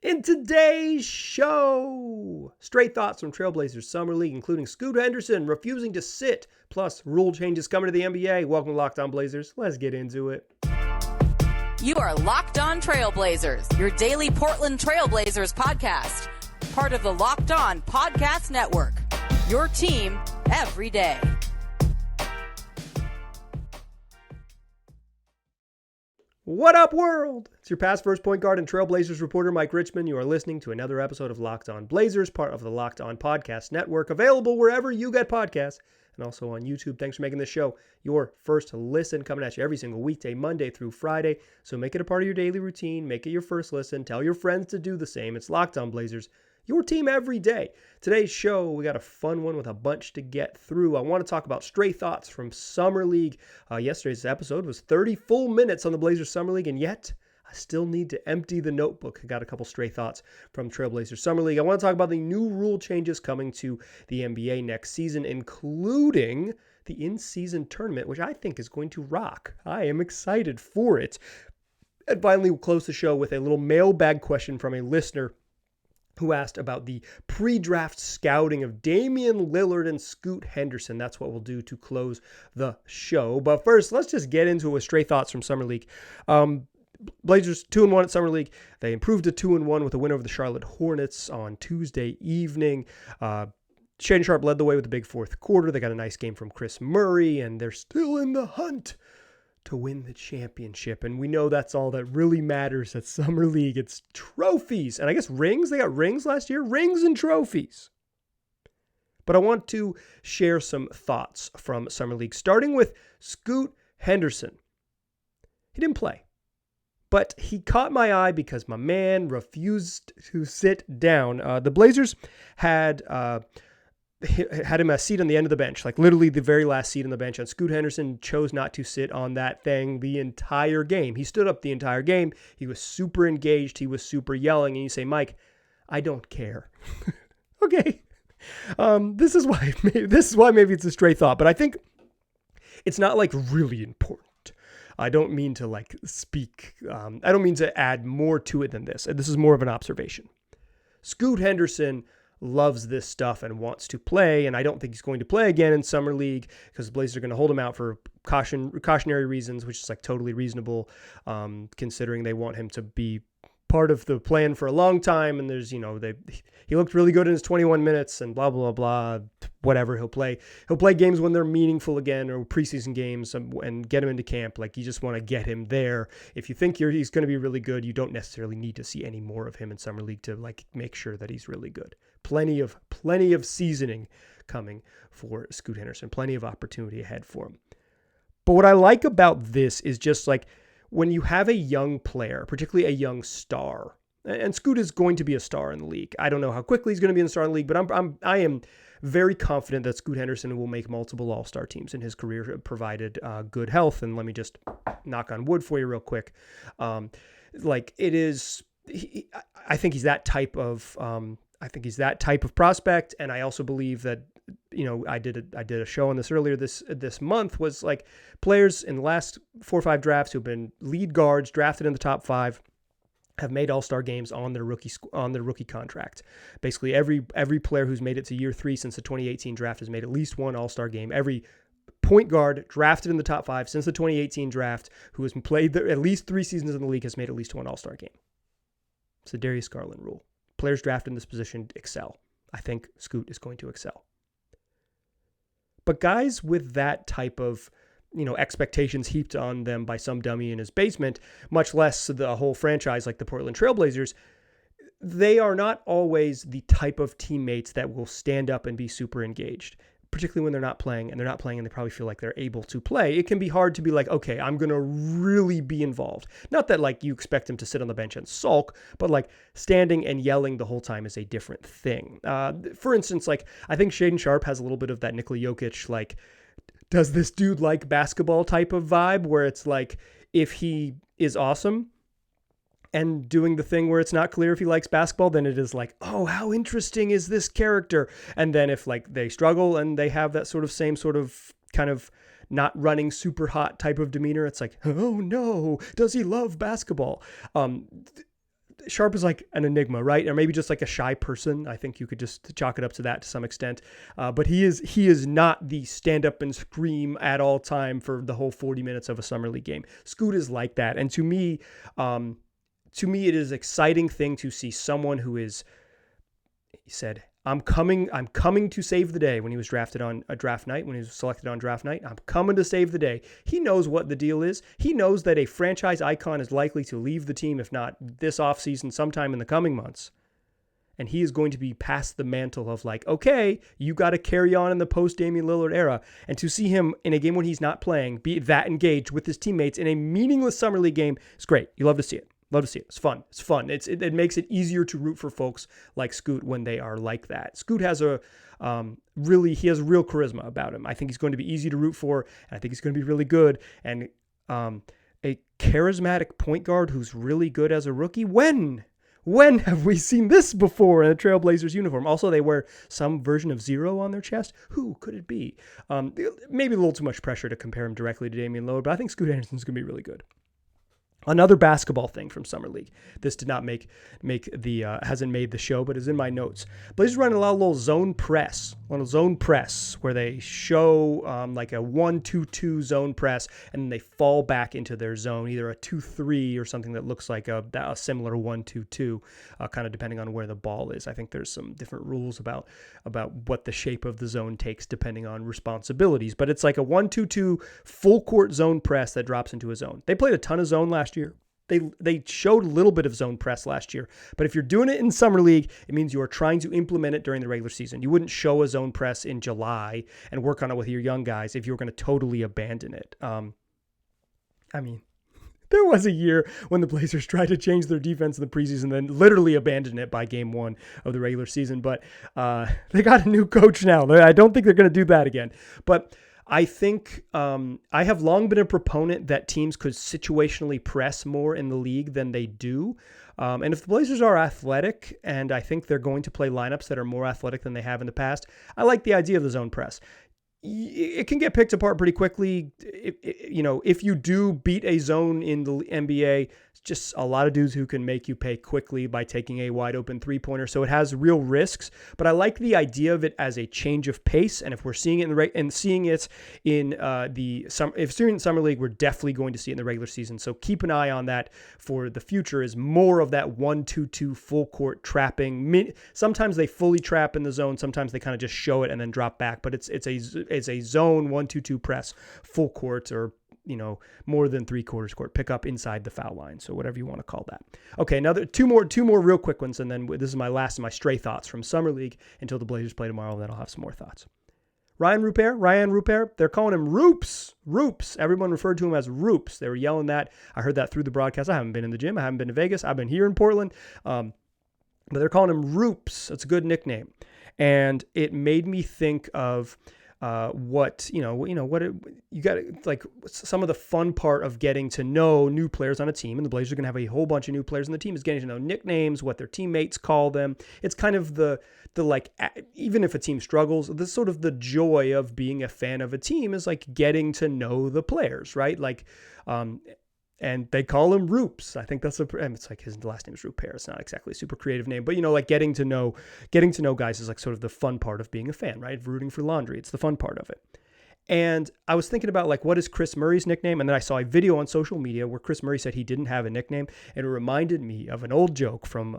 In today's show, straight thoughts from Trailblazers Summer League, including Scoot Henderson refusing to sit, plus rule changes coming to the NBA. Welcome to Locked On Blazers. Let's get into it. You are Locked On Trailblazers, your daily Portland Trailblazers podcast. Part of the Locked On Podcast Network, your team every day. What up, world? It's your past first point guard and Trailblazers reporter, Mike Richmond. You are listening to another episode of Locked On Blazers, part of the Locked On Podcast Network, available wherever you get podcasts and also on YouTube. Thanks for making this show your first listen, coming at you every single weekday, Monday through Friday. So make it a part of your daily routine. Make it your first listen. Tell your friends to do the same. It's Locked On Blazers, your team every day. Today's show, we got a fun one with a bunch to get through. I want to talk about stray thoughts from Summer League. Yesterday's episode was 30 full minutes on the Blazers Summer League, and yet I still need to empty the notebook. I got a couple stray thoughts from Trailblazers Summer League. I want to talk about the new rule changes coming to the NBA next season, including the in-season tournament, which I think is going to rock. I am excited for it. And finally, we'll close the show with a little mailbag question from a listener who asked about the pre-draft scouting of Damian Lillard and Scoot Henderson. That's what we'll do to close the show. But first, let's just get into it with stray thoughts from Summer League. Blazers 2-1 at Summer League. They improved to 2-1 with a win over the Charlotte Hornets on Tuesday evening. Shaedon Sharpe led the way with the big fourth quarter. They got a nice game from Chris Murray, and they're still in the hunt to win the championship. And we know that's all that really matters at Summer League. It's trophies. And I guess rings. They got rings last year. Rings and trophies. But I want to share some thoughts from Summer League, starting with Scoot Henderson. He didn't play, but he caught my eye because my man refused to sit down. The Blazers had him a seat on the end of the bench, like literally the very last seat on the bench, and Scoot Henderson chose not to sit on that thing the entire game. He stood up the entire game. He was super engaged. He was super yelling, and you say, Mike, I don't care. Okay. This is why maybe it's a stray thought, but I think it's not like really important. I don't mean to like speak. I don't mean to add more to it than this. This is more of an observation. Scoot Henderson loves this stuff and wants to play, and I don't think he's going to play again in Summer League because the Blazers are going to hold him out for cautionary reasons, which is like totally reasonable, considering they want him to be part of the plan for a long time. And there's, he looked really good in his 21 minutes and blah, blah, blah, whatever. He'll play games when they're meaningful again, or preseason games, and get him into camp. Like, you just want to get him there. If you think he's going to be really good, you don't necessarily need to see any more of him in Summer League to like make sure that he's really good. Plenty of seasoning coming for Scoot Henderson. Plenty of opportunity ahead for him. But what I like about this is just like, when you have a young player, particularly a young star, and Scoot is going to be a star in the league. I don't know how quickly he's going to be a star in the league, but I am very confident that Scoot Henderson will make multiple All-Star teams in his career, provided good health. And let me just knock on wood for you real quick. I think he's that type of. I think he's that type of prospect, and I also believe that. I did a show on this earlier this month, was like players in the last 4 or 5 drafts who've been lead guards drafted in the top 5 have made All-Star games on their rookie contract. Basically, every player who's made it to year 3 since the 2018 draft has made at least one All-Star game. Every point guard drafted in the top 5 since the 2018 draft who has played at least 3 seasons in the league has made at least one All-Star game. It's the Darius Garland rule. Players drafted in this position excel. I think Scoot is going to excel. But guys with that type of, expectations heaped on them by some dummy in his basement, much less the whole franchise like the Portland Trailblazers, they are not always the type of teammates that will stand up and be super engaged, particularly when they're not playing, and they probably feel like they're able to play. It can be hard to be like, okay, I'm going to really be involved. Not that like you expect him to sit on the bench and sulk, but like standing and yelling the whole time is a different thing. For instance, like I think Shaedon Sharpe has a little bit of that Nikola Jokic, like, does this dude like basketball type of vibe, where it's like, if he is awesome and doing the thing where it's not clear if he likes basketball, then it is like, oh, how interesting is this character? And then if like they struggle and they have that same sort of kind of not running super hot type of demeanor, it's like, oh no, does he love basketball? Sharp is like an enigma, right? Or maybe just like a shy person. I think you could just chalk it up to that to some extent. But he is not the stand up and scream at all time for the whole 40 minutes of a summer league game. Scoot is like that. And to me, it is an exciting thing to see someone who is, he said, I'm coming to save the day when he was drafted on a draft night, when he was selected on draft night. I'm coming to save the day. He knows what the deal is. He knows that a franchise icon is likely to leave the team, if not this offseason, sometime in the coming months. And he is going to be past the mantle of like, okay, you got to carry on in the post Damian Lillard era. And to see him in a game when he's not playing, be that engaged with his teammates in a meaningless summer league game, it's great. You love to see it. Love to see it. It's fun. It's fun. It makes it easier to root for folks like Scoot when they are like that. Scoot has he has real charisma about him. I think he's going to be easy to root for, and I think he's going to be really good. And a charismatic point guard who's really good as a rookie. When have we seen this before in a Trailblazers uniform? Also, they wear some version of 0 on their chest. Who could it be? Maybe a little too much pressure to compare him directly to Damian Lillard, but I think Scoot Anderson's going to be really good. Another basketball thing from Summer League. This did not hasn't made the show, but is in my notes. Blazers running a lot of little zone press where they show like a 1-2-2 zone press, and then they fall back into their zone, either a 2-3 or something that looks like a similar 1-2-2, kind of depending on where the ball is. I think there's some different rules about what the shape of the zone takes depending on responsibilities, but it's like a 1-2-2 full court zone press that drops into a zone. They played a ton of zone last year. They showed a little bit of zone press last year, but if you're doing it in Summer League, it means you are trying to implement it during the regular season. You wouldn't show a zone press in July and work on it with your young guys if you were going to totally abandon it. There was a year when the Blazers tried to change their defense in the preseason, then literally abandoned it by game 1 of the regular season, but they got a new coach now. I don't think they're going to do that again, but I think I have long been a proponent that teams could situationally press more in the league than they do. And if the Blazers are athletic, and I think they're going to play lineups that are more athletic than they have in the past, I like the idea of the zone press. It can get picked apart pretty quickly. If you do beat a zone in the NBA, it's just a lot of dudes who can make you pay quickly by taking a wide open 3-pointer. So it has real risks, but I like the idea of it as a change of pace. And if we're seeing it if seeing it in Summer League, we're definitely going to see it in the regular season. So keep an eye on that for the future. Is more of that 1-2-2 full court trapping. Sometimes they fully trap in the zone. Sometimes they kind of just show it and then drop back. But it's a zone 1-2-2 press, full court, or more than 3/4 court, pick up inside the foul line. So whatever you want to call that. Okay, another two more real quick ones, and then this is my last of my stray thoughts from Summer League until the Blazers play tomorrow, and then I'll have some more thoughts. Ryan Rupert, they're calling him Roops. Everyone referred to him as Roops. They were yelling that. I heard that through the broadcast. I haven't been in the gym. I haven't been to Vegas. I've been here in Portland. But they're calling him Roops. That's a good nickname. And it made me think of what you got, like some of the fun part of getting to know new players on a team, and the Blazers are going to have a whole bunch of new players on the team, is getting to know nicknames, what their teammates call them. It's kind of the like, even if a team struggles, this sort of the joy of being a fan of a team is like getting to know the players, right? Like, and they call him Roops. I think it's like his last name is Rupert. It's not exactly a super creative name, but like getting to know guys is like sort of the fun part of being a fan, right? Rooting for laundry. It's the fun part of it. And I was thinking about like, what is Chris Murray's nickname? And then I saw a video on social media where Chris Murray said he didn't have a nickname. And it reminded me of an old joke from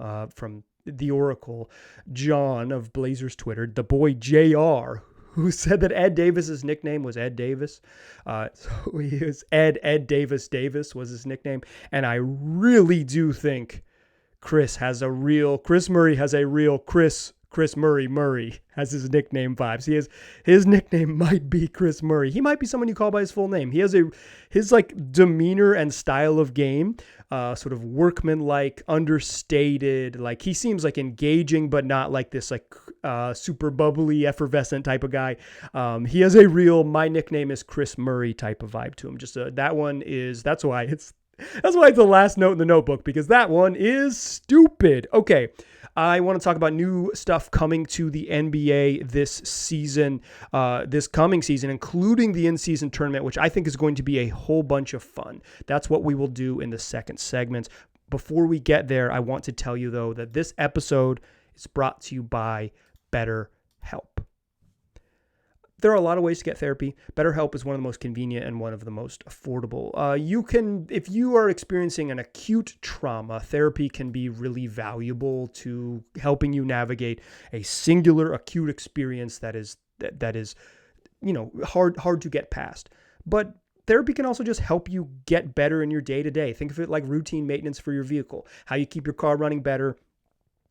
the Oracle, John of Blazers Twitter, the boy JR, who said that Ed Davis's nickname was Ed Davis. So he was Ed Davis was his nickname. And I really do think Chris Murray has a real Chris Murray has his nickname vibes. His nickname might be Chris Murray. He might be someone you call by his full name. He has his like demeanor and style of game, sort of workmanlike, understated. Like he seems like engaging, but not like this like super bubbly, effervescent type of guy. He has a real my nickname is Chris Murray type of vibe to him. Just that's why it's the last note in the notebook, because that one is stupid. Okay. I want to talk about new stuff coming to the NBA this season, this coming season, including the in-season tournament, which I think is going to be a whole bunch of fun. That's what we will do in the second segment. Before we get there, I want to tell you, though, that this episode is brought to you by BetterHelp. There are a lot of ways to get therapy. BetterHelp is one of the most convenient and one of the most affordable. If you are experiencing an acute trauma, therapy can be really valuable to helping you navigate a singular acute experience that is hard to get past. But therapy can also just help you get better in your day-to-day. Think of it like routine maintenance for your vehicle. How you keep your car running better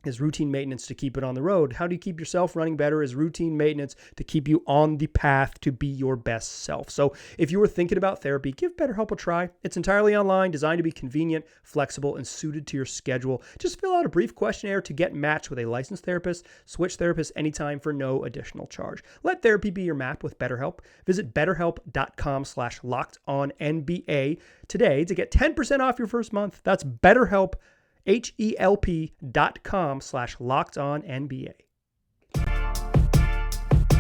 is routine maintenance to keep it on the road. How do you keep yourself running better is routine maintenance to keep you on the path to be your best self. So if you were thinking about therapy, give BetterHelp a try. It's entirely online, designed to be convenient, flexible, and suited to your schedule. Just fill out a brief questionnaire to get matched with a licensed therapist. Switch therapists anytime for no additional charge. Let therapy be your map with BetterHelp. Visit BetterHelp.com/LockedOnNBA today to get 10% off your first month. That's BetterHelp, HELP.com/LockedOnNBA.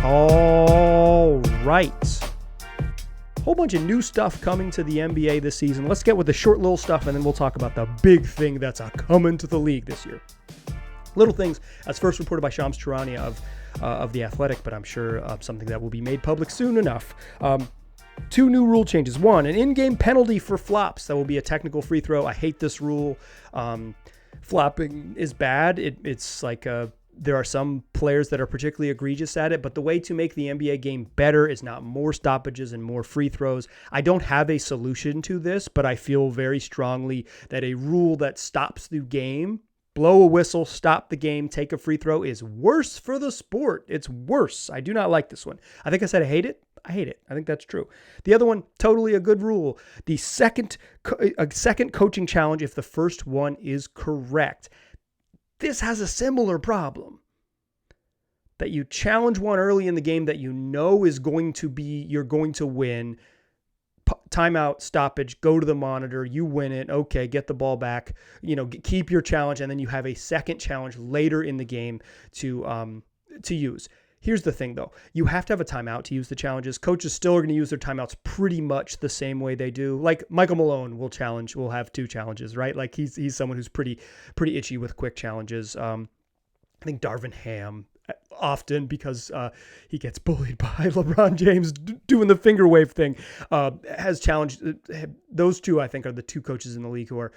All right. Whole bunch of new stuff coming to the NBA this season. Let's get with the short little stuff, and then we'll talk about the big thing that's coming to the league this year. Little things, as first reported by Shams Charania of The Athletic, but I'm sure something that will be made public soon enough. 2 new rule changes. 1, an in-game penalty for flops. That will be a technical free throw. I hate this rule. Flopping is bad. It's like there are some players that are particularly egregious at it, but the way to make the NBA game better is not more stoppages and more free throws. I don't have a solution to this, but I feel very strongly that a rule that stops the game, blow a whistle, stop the game, take a free throw, is worse for the sport. It's worse. I do not like this one. I think I said I hate it. I hate it. I think that's true. The other one, totally a good rule. The second coaching challenge if the first one is correct. This has a similar problem. That you challenge one early in the game that you know is going to be, you're going to win. Timeout, stoppage, go to the monitor, you win it. Okay, get the ball back. Keep your challenge, and then you have a second challenge later in the game to use. Here's the thing, though. You have to have a timeout to use the challenges. Coaches still are going to use their timeouts pretty much the same way they do. Like Michael Malone will have 2 challenges, right? Like he's someone who's pretty itchy with quick challenges. I think Darvin Ham often, because he gets bullied by LeBron James doing the finger wave thing, has challenged. Those 2, I think, are the 2 coaches in the league who are,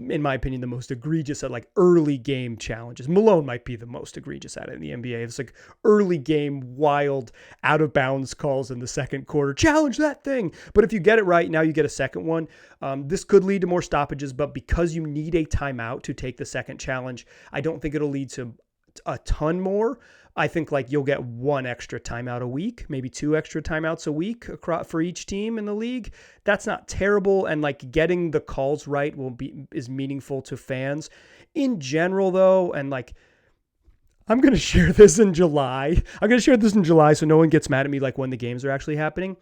in my opinion, the most egregious at like early game challenges. Malone might be the most egregious at it in the NBA. It's like early game, wild, out of bounds calls in the second quarter. Challenge that thing. But if you get it right, now you get a second one. This could lead to more stoppages, but because you need a timeout to take the second challenge, I don't think it'll lead to a ton more. I think like you'll get 1 extra timeout a week, maybe 2 extra timeouts a week for each team in the league. That's not terrible. And like getting the calls right is meaningful to fans in general, though. And like, I'm going to share this in July. So no one gets mad at me like when the games are actually happening.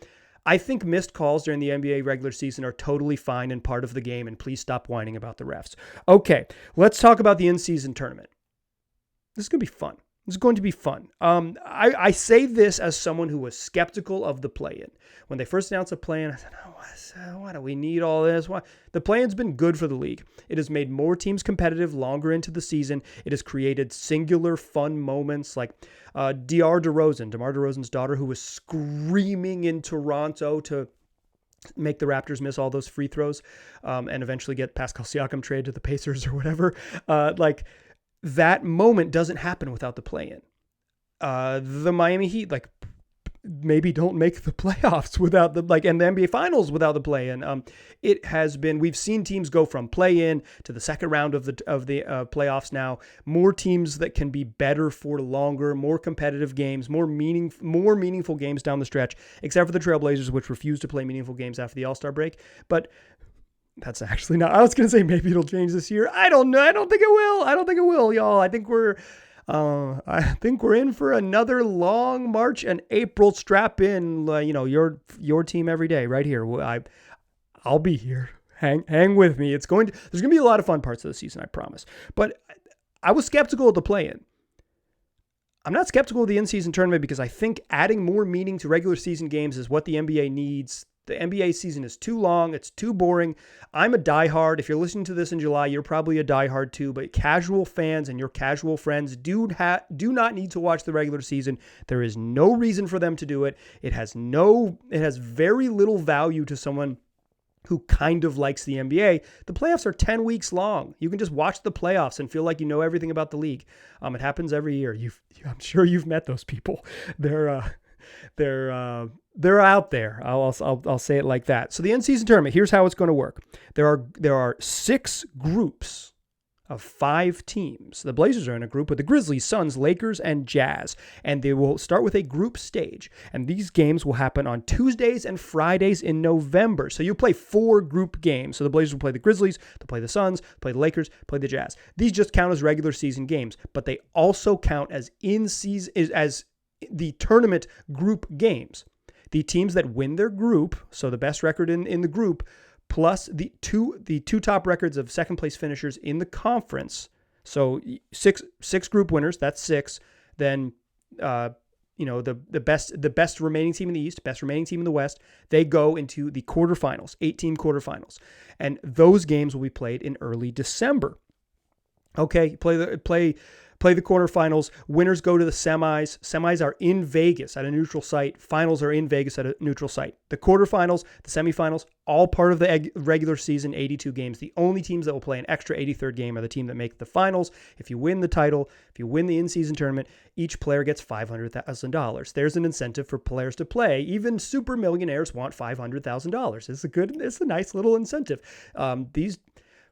I think missed calls during the NBA regular season are totally fine and part of the game. And please stop whining about the refs. Okay, let's talk about the in-season tournament. This is going to be fun. It's going to be fun. I say this as someone who was skeptical of the play-in. When they first announced the play-in, I said, why do we need all this? Why? The play-in's been good for the league. It has made more teams competitive longer into the season. It has created singular fun moments like DeMar DeRozan's daughter, who was screaming in Toronto to make the Raptors miss all those free throws and eventually get Pascal Siakam traded to the Pacers or whatever. That moment doesn't happen without the play-in. The Miami Heat, maybe don't make the playoffs without and the NBA Finals without the play-in. We've seen teams go from play-in to the second round of the playoffs now. More teams that can be better for longer, more competitive games, more meaningful games down the stretch, except for the Trailblazers, which refuse to play meaningful games after the All-Star break. But that's actually not. I was going to say maybe it'll change this year. I don't know. I don't think it will, y'all. I think we're in for another long March and April. Strap in, your team every day right here. I'll be here. Hang with me. There's going to be a lot of fun parts of the season, I promise. But I was skeptical of the play-in. I'm not skeptical of the in-season tournament because I think adding more meaning to regular season games is what the NBA needs The NBA season is too long. It's too boring. I'm a diehard. If you're listening to this in July, you're probably a diehard too. But casual fans and your casual friends do not need to watch the regular season. There is no reason for them to do it. It has very little value to someone who kind of likes the NBA. The playoffs are 10 weeks long. You can just watch the playoffs and feel like you know everything about the league. It happens every year. I'm sure you've met those people. They're out there. I'll say it like that. So the in-season tournament, here's how it's going to work. There are 6 groups of 5 teams. The Blazers are in a group with the Grizzlies, Suns, Lakers, and Jazz. And they will start with a group stage. And these games will happen on Tuesdays and Fridays in November. So you'll play 4 group games. So the Blazers will play the Grizzlies, they'll play the Suns, play the Lakers, play the Jazz. These just count as regular season games, but they also count as as the tournament group games. The teams that win their group, so the best record in the group, plus the two top records of second place finishers in the conference. So six group winners, that's 6. Then the best remaining team in the East, best remaining team in the West, they go into the quarterfinals, 8-team quarterfinals. And those games will be played in early December. Okay, play the quarterfinals. Winners go to the semis. Semis are in Vegas at a neutral site. Finals are in Vegas at a neutral site. The quarterfinals, the semifinals, all part of the regular season, 82 games. The only teams that will play an extra 83rd game are the team that make the finals. If you win the title, if you win the in-season tournament, each player gets $500,000. There's an incentive for players to play. Even super millionaires want $500,000. It's a nice little incentive. These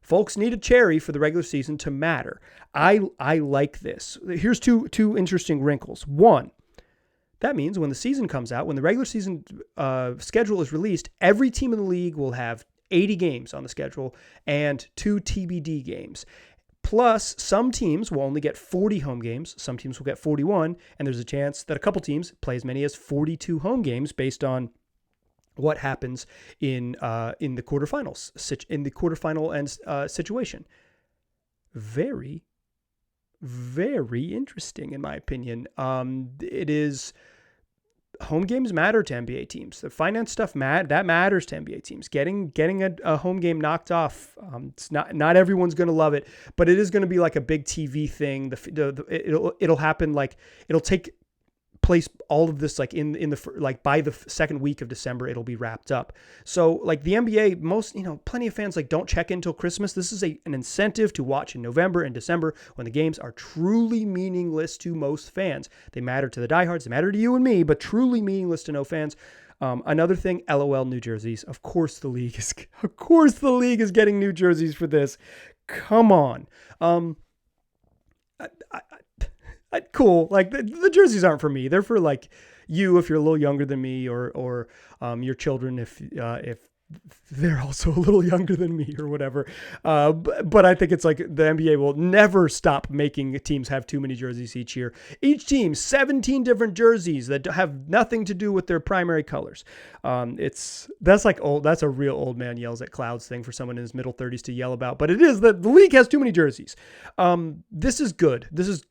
folks need a cherry for the regular season to matter. I like this. Here's two interesting wrinkles. One, that means when the season comes out, when the regular season schedule is released, every team in the league will have 80 games on the schedule and 2 TBD games. Plus, some teams will only get 40 home games. Some teams will get 41. And there's a chance that a couple teams play as many as 42 home games based on what happens in the quarterfinals, in the quarterfinal and situation. Very, very interesting in my opinion. It is, home games matter to NBA teams. The finance stuff that matters to NBA teams. Getting a home game knocked off. It's not everyone's going to love it, but it is going to be like a big TV thing. It'll happen, like it'll take place, all of this, like in the by the second week of December, it'll be wrapped up. So like the NBA, plenty of fans don't check in until Christmas. This is an incentive to watch in November and December when the games are truly meaningless to most fans. They matter to the diehards, they matter to you and me, but truly meaningless to no fans. Another thing, LOL New Jerseys. Of course the league is getting new jerseys for this. Come on. Cool. Like the jerseys aren't for me. They're for like you if you're a little younger than me, or your children if they're also a little younger than me or whatever. But I think it's like the NBA will never stop making teams have too many jerseys each year. Each team, 17 different jerseys that have nothing to do with their primary colors. That's a real old man yells at clouds thing for someone in his middle 30s to yell about. But it is that the league has too many jerseys. This is good. This is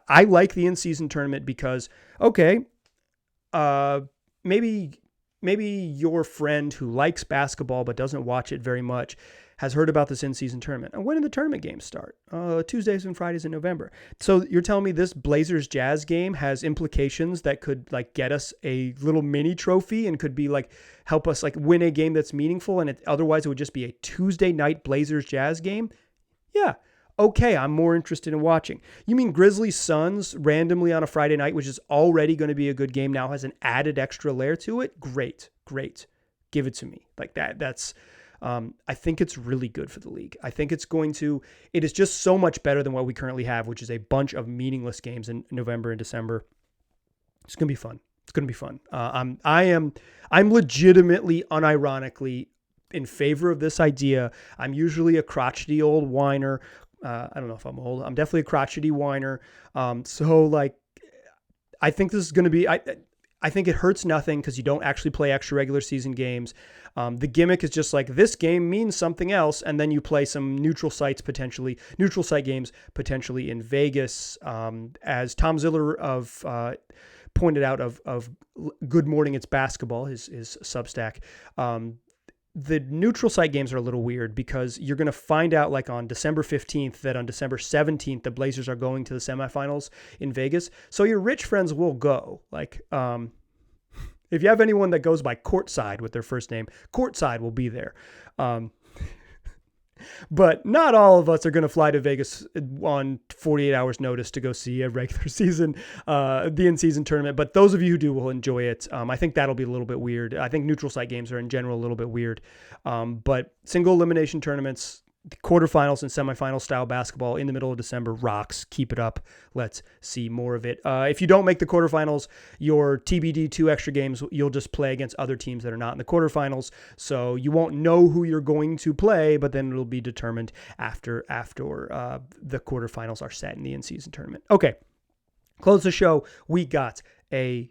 I like the in-season tournament because, okay, maybe your friend who likes basketball but doesn't watch it very much has heard about this in-season tournament. And when do the tournament games start? Tuesdays and Fridays in November. So you're telling me this Blazers Jazz game has implications that could get us a little mini trophy and could be help us win a game that's meaningful, and otherwise it would just be a Tuesday night Blazers Jazz game? Yeah. Okay, I'm more interested in watching. You mean Grizzlies Suns randomly on a Friday night, which is already going to be a good game, now has an added extra layer to it? Great. Give it to me. That's I think it's really good for the league. I think it is just so much better than what we currently have, which is a bunch of meaningless games in November and December. It's going to be fun. I'm legitimately, unironically in favor of this idea. I'm usually a crotchety old whiner. I don't know if I'm old. I'm definitely a crotchety whiner. So I think this is going to be, I think it hurts nothing because you don't actually play extra regular season games. The gimmick is just this game means something else. And then you play some neutral site games, potentially in Vegas. As Tom Ziller of pointed out of Good Morning It's Basketball, his Substack. The neutral site games are a little weird because you're going to find out like on December 15th that on December 17th, the Blazers are going to the semifinals in Vegas. So your rich friends will go. Like, if you have anyone that goes by Courtside with their first name, Courtside will be there. But not all of us are going to fly to Vegas on 48 hours notice to go see a regular season, the in-season tournament. But those of you who do will enjoy it. I think that'll be a little bit weird. I think neutral site games are in general a little bit weird. But single elimination tournaments, the quarterfinals and semifinal style basketball in the middle of December rocks. Keep it up. Let's see more of it. If you don't make the quarterfinals, your TBD 2 extra games, you'll just play against other teams that are not in the quarterfinals. So you won't know who you're going to play, but then it'll be determined after the quarterfinals are set in the in-season tournament. Okay, close the show. We got a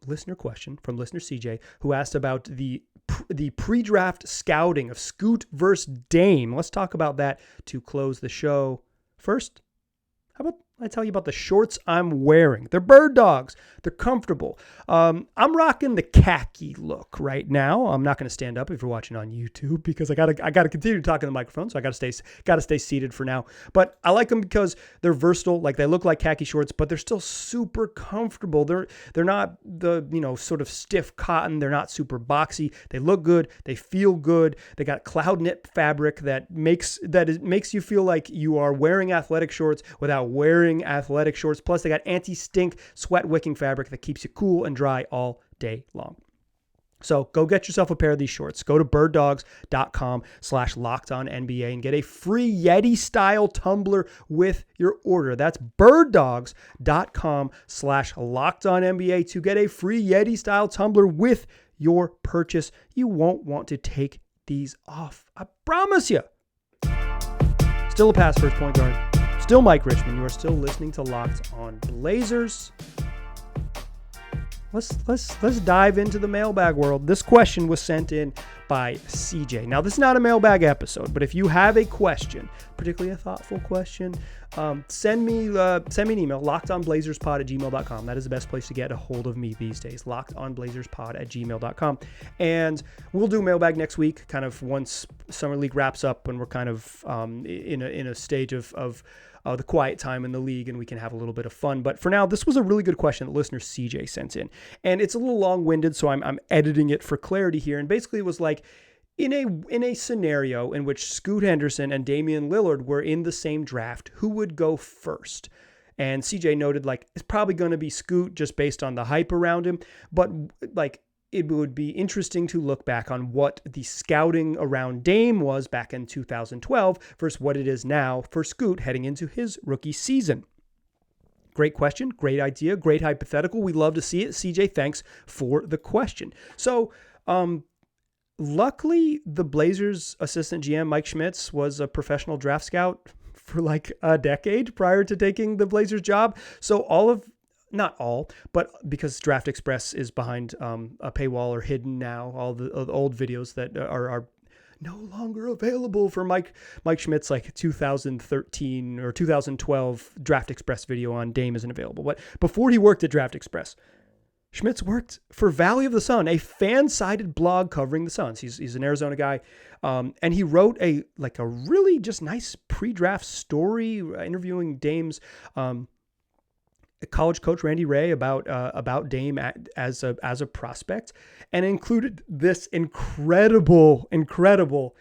listener question from listener CJ who asked about the pre-draft scouting of Scoot versus Dame. Let's talk about that to close the show. First, how about I tell you about the shorts I'm wearing? They're Bird Dogs. They're comfortable. I'm rocking the khaki look right now. I'm not going to stand up if you're watching on YouTube because I gotta continue talking to the microphone, so I gotta stay seated for now. But I like them because they're versatile. Like they look like khaki shorts, but they're still super comfortable. They're not the sort of stiff cotton. They're not super boxy. They look good. They feel good. They got cloud knit fabric that makes you feel like you are wearing athletic shorts without wearing athletic shorts. Plus, they got anti-stink, sweat-wicking fabric that keeps you cool and dry all day long. So go get yourself a pair of these shorts. Go to birddogs.com/LockedOnNBA and get a free Yeti-style tumbler with your order. That's birddogs.com/LockedOnNBA to get a free Yeti-style tumbler with your purchase. You won't want to take these off. I promise you. Still a pass first point guard. Still Mike Richmond. You are still listening to Locked On Blazers. Let's dive into the mailbag world. This question was sent in by CJ. Now, this is not a mailbag episode, but if you have a question, particularly a thoughtful question, send me an email, lockedonblazerspod@gmail.com. That is the best place to get a hold of me these days, lockedonblazerspod@gmail.com. And we'll do mailbag next week, kind of once Summer League wraps up and we're kind of in a stage of the quiet time in the league and we can have a little bit of fun. But for now, this was a really good question that listener CJ sent in. And it's a little long-winded, so I'm editing it for clarity here. And basically it was like, in a scenario in which Scoot Henderson and Damian Lillard were in the same draft, who would go first? And CJ noted, like, it's probably going to be Scoot just based on the hype around him. But, like, it would be interesting to look back on what the scouting around Dame was back in 2012 versus what it is now for Scoot heading into his rookie season. Great question, great idea, great hypothetical. We love to see it. CJ, thanks for the question. So, luckily, the Blazers assistant GM, Mike Schmitz, was a professional draft scout for like a decade prior to taking the Blazers job. So not all, but because Draft Express is behind a paywall or hidden now, all the old videos that are no longer available for Mike Schmidt's like 2013 or 2012 Draft Express video on Dame isn't available. But before he worked at Draft Express, Schmitz worked for Valley of the Sun, a fan-sided blog covering the Suns. He's an Arizona guy, and he wrote a really just nice pre-draft story interviewing Dame's college coach Randy Ray about Dame as a prospect, and included this incredible little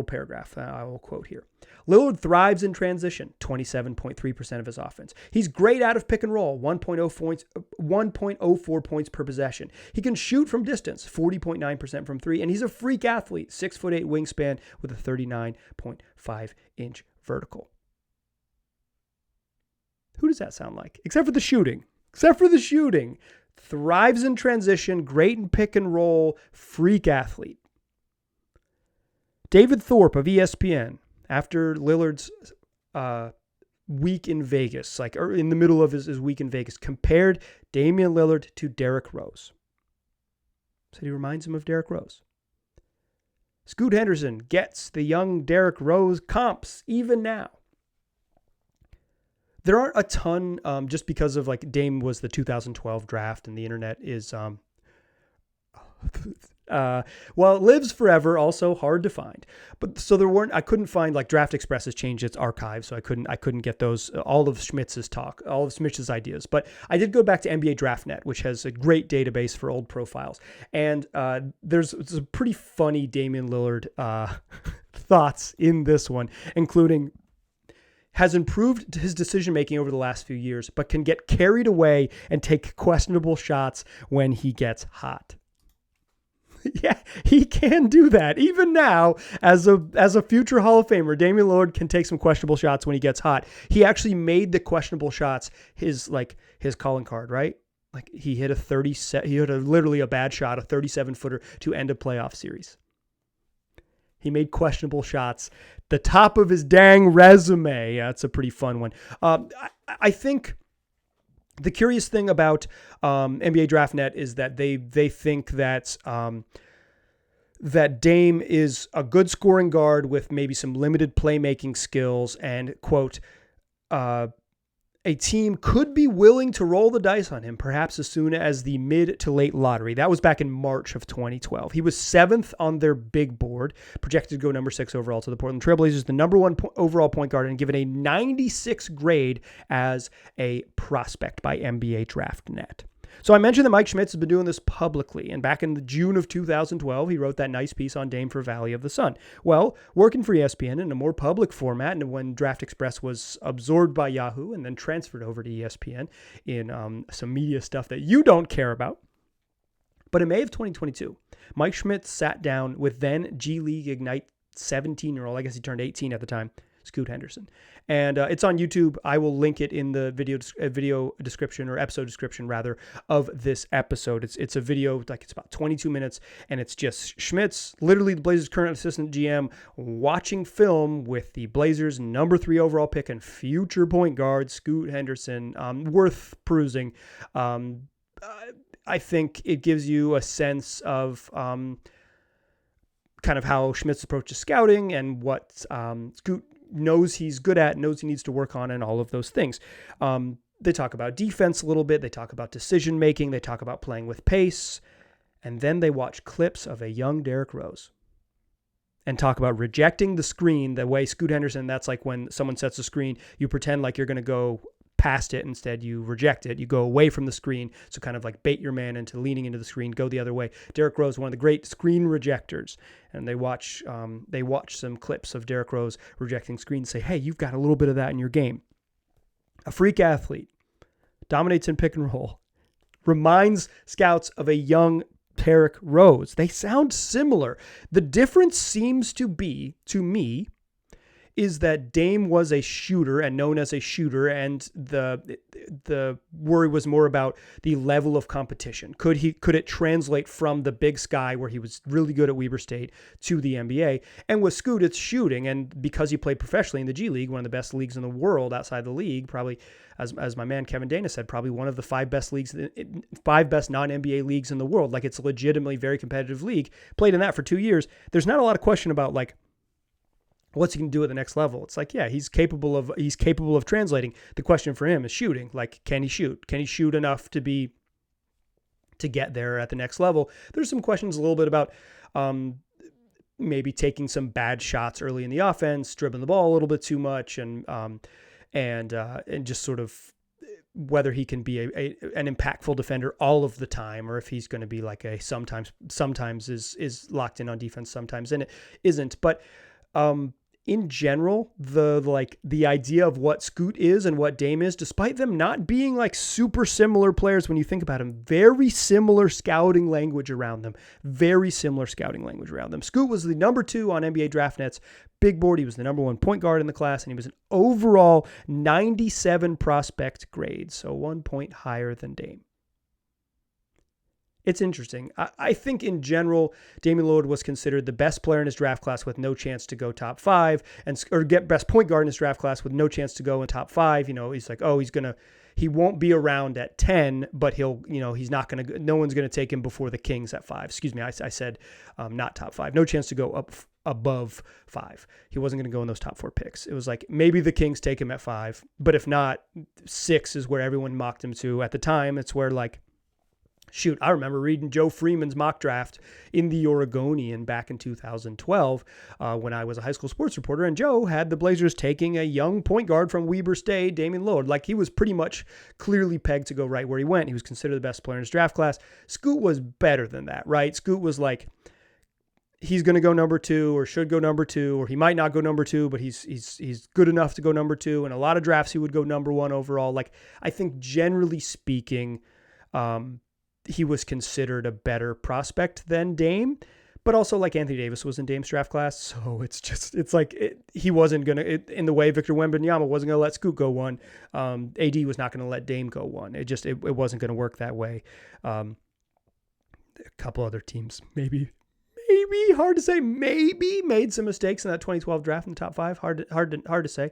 paragraph. I will quote here. Lillard thrives in transition, 27.3% of his offense. He's great out of pick and roll, 1.04 points per possession. He can shoot from distance, 40.9% from three, and he's a freak athlete, 6'8" wingspan with a 39.5-inch vertical. Who does that sound like? Except for the shooting. Thrives in transition, great in pick and roll, freak athlete. David Thorpe of ESPN, after Lillard's week in Vegas, like in the middle of his week in Vegas, compared Damian Lillard to Derrick Rose. Said he reminds him of Derrick Rose. Scoot Henderson gets the young Derrick Rose comps even now. there aren't a ton, just because of like Dame was the 2012 draft and the internet is, well, it lives forever, also hard to find. But so I couldn't find, like, Draft Express has changed its archive, so I couldn't get those, all of Schmitz's talk, all of Schmitz's ideas. But I did go back to NBA DraftNet, which has a great database for old profiles. And there's a pretty funny Damian Lillard thoughts in this one, including has improved his decision-making over the last few years, but can get carried away and take questionable shots when he gets hot. Yeah, he can do that. Even now, as a future Hall of Famer, Damian Lillard can take some questionable shots when he gets hot. He actually made the questionable shots his calling card, right? Like he hit literally a bad shot, a 37-footer to end a playoff series. He made questionable shots, the top of his dang resume. Yeah, it's a pretty fun one. I think the curious thing about NBA DraftNet is that they think that that Dame is a good scoring guard with maybe some limited playmaking skills, and quote, a team could be willing to roll the dice on him perhaps as soon as the mid to late lottery. That was back in March of 2012. He was 7th on their big board, projected to go number 6 overall to the Portland Trailblazers, the number 1 overall point guard, and given a 96 grade as a prospect by NBA DraftNet. So I mentioned that Mike Schmitz has been doing this publicly, and back in the June of 2012, he wrote that nice piece on Dame for Valley of the Sun. Well, working for ESPN in a more public format, and when Draft Express was absorbed by Yahoo and then transferred over to ESPN in some media stuff that you don't care about. But in May of 2022, Mike Schmitz sat down with then G League Ignite 17-year-old, I guess he turned 18 at the time, Scoot Henderson. And it's on YouTube. I will link it in the video description, or episode description rather, of this episode. It's a video, like it's about 22 minutes, and it's just Schmitz, literally the Blazers' current assistant GM, watching film with the Blazers' number 3 overall pick and future point guard, Scoot Henderson. Worth perusing. I think it gives you a sense of kind of how Schmitz approaches scouting and what Scoot knows he's good at, knows he needs to work on, and all of those things. They talk about defense a little bit. They talk about decision making. They talk about playing with pace. And then they watch clips of a young Derrick Rose and talk about rejecting the screen the way Scoot Henderson, that's like when someone sets a screen, you pretend like you're going to go past it. Instead, you reject it. You go away from the screen. So kind of like bait your man into leaning into the screen, go the other way. Derrick Rose, one of the great screen rejectors. And they watch some clips of Derrick Rose rejecting screens, say, hey, you've got a little bit of that in your game. A freak athlete, dominates in pick and roll, reminds scouts of a young Derrick Rose. They sound similar. The difference seems to be, to me, is that Dame was a shooter and known as a shooter, and the worry was more about the level of competition. Could it translate from the Big Sky, where he was really good at Weber State, to the NBA? And with Scoot, it's shooting, and because he played professionally in the G League, one of the best leagues in the world outside the league, probably, as my man Kevin Dana said, probably one of the 5 best non-NBA leagues in the world. Like, it's a legitimately very competitive league. Played in that for 2 years. There's not a lot of question about, like, what's he going to do at the next level? It's like, yeah, he's capable of translating. The question for him is shooting. Like, can he shoot? Can he shoot enough to get there at the next level? There's some questions a little bit about maybe taking some bad shots early in the offense, dribbling the ball a little bit too much, and just sort of whether he can be an impactful defender all of the time, or if he's going to be like a sometimes is locked in on defense, sometimes isn't. But in general, the idea of what Scoot is and what Dame is, despite them not being like super similar players when you think about them, very similar scouting language around them. Scoot was the number 2 on NBA DraftNet's big board. He was the number 1 point guard in the class, and he was an overall 97 prospect grade, so 1 point higher than Dame. It's interesting. I think in general, Damian Lillard was considered the best player in his draft class with no chance to go top 5, or get best point guard in his draft class with no chance to go in top 5. You know, he's like, oh, he won't be around at 10, but he's not going to, no one's going to take him before the Kings at 5. Excuse me. I said not top 5. No chance to go up above 5. He wasn't going to go in those top 4 picks. It was like maybe the Kings take him at 5, but if not, 6 is where everyone mocked him to. At the time, it's where like, shoot, I remember reading Joe Freeman's mock draft in the Oregonian back in 2012 when I was a high school sports reporter, and Joe had the Blazers taking a young point guard from Weber State, Damian Lillard. Like, he was pretty much clearly pegged to go right where he went. He was considered the best player in his draft class. Scoot was better than that, right? Scoot was like, he's going to go number 2 or should go number 2, or he might not go number 2, but he's good enough to go number 2. In a lot of drafts, he would go number 1 overall. Like, I think generally speaking, he was considered a better prospect than Dame, but also like Anthony Davis was in Dame's draft class. So it's like he wasn't going to, in the way Victor Wembanyama wasn't going to let Scoot go 1. AD was not going to let Dame go 1. It wasn't going to work that way. A couple other teams, maybe hard to say, maybe made some mistakes in that 2012 draft in the top 5. Hard to say.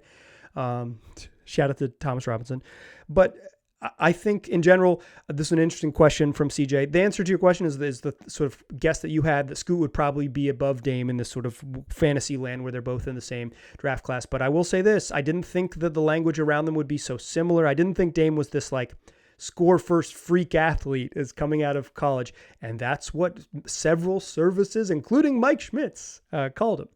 Shout out to Thomas Robinson, but I think in general, this is an interesting question from CJ. The answer to your question is the sort of guess that you had, that Scoot would probably be above Dame in this sort of fantasy land where they're both in the same draft class. But I will say this, I didn't think that the language around them would be so similar. I didn't think Dame was this like score first freak athlete is coming out of college. And that's what several services, including Mike Schmitz, called him.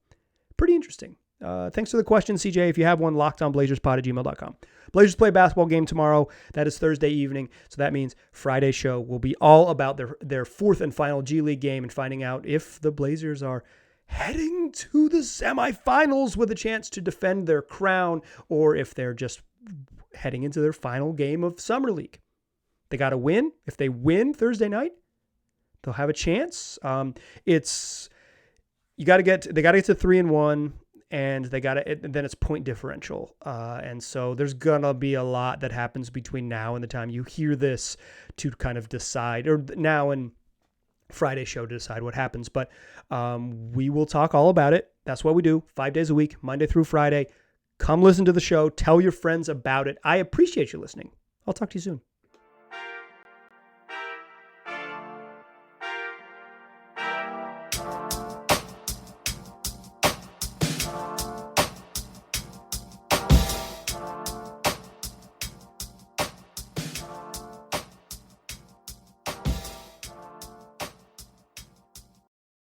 Pretty interesting. Thanks for the question, CJ. If you have one, lockedonblazerspod@gmail.com. Blazers play a basketball game tomorrow. That is Thursday evening. So that means Friday's show will be all about their 4th and final G League game and finding out if the Blazers are heading to the semifinals with a chance to defend their crown, or if they're just heading into their final game of Summer League. They got to win. If they win Thursday night, they'll have a chance. They got to get to 3-1. And then it's point differential. And so there's going to be a lot that happens between now and the time you hear this to kind of decide, or now and Friday's show to decide what happens. But we will talk all about it. That's what we do 5 days a week, Monday through Friday. Come listen to the show. Tell your friends about it. I appreciate you listening. I'll talk to you soon.